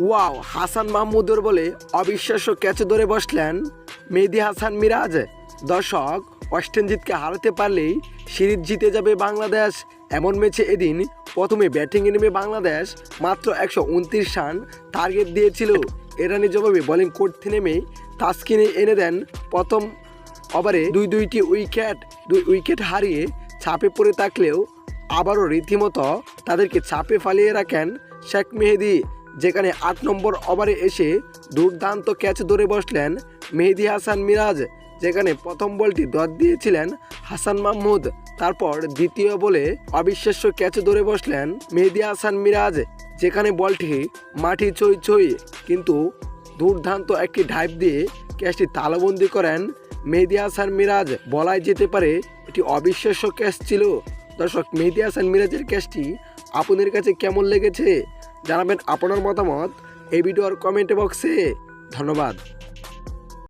Wow, Hasan মাহমুদের বলে অবিশ্বাস্য ক্যাচ ধরে বসলেন মেহেদী হাসান মিরাজ। দর্শক, ওয়েস্ট ইন্ডিজকে হারাতে পারলেই সিরিজ জিতে যাবে বাংলাদেশ। এমন ম্যাচে এদিন প্রথমে ব্যাটিংয়ে নেমে বাংলাদেশ মাত্র 129 রান টার্গেট দিয়েছিল। এরানি জবাবে বোলিং করতে নেমে তাসকিনে এনে দেন প্রথম ওভারে দুইটি উইকেট হারিয়ে চাপে পড়ে থাকলেও আবারও রীতিমতো তাদেরকে চাপে ফালিয়ে রাখেন শেখ মেহেদী, যেখানে 8 নম্বর ওভারে এসে দুর্দান্ত ক্যাচ ধরে বসলেন মেহেদী হাসান মিরাজ, যেখানে প্রথম বলটি ডট দিয়েছিলেন হাসান মাহমুদ। তারপর দ্বিতীয় বলে অবিশ্বাস্য ক্যাচ ধরে বসলেন মেহেদী হাসান মিরাজ, যেখানে বলটি মাটি ছই কিন্তু দুর্দান্ত একটি ডাইভ দিয়ে ক্যাচটি তালাবন্দি করেন মেহেদী হাসান মিরাজ। বলাই যেতে পারে এটি অবিশ্বাস্য ক্যাচ ছিল। দর্শক, মেহেদী হাসান মিরাজের ক্যাচটি আপনাদের কাছে কেমন লেগেছে জানাবেন আপনার মতামত এই ভিডিওর কমেন্ট বক্সে। ধন্যবাদ।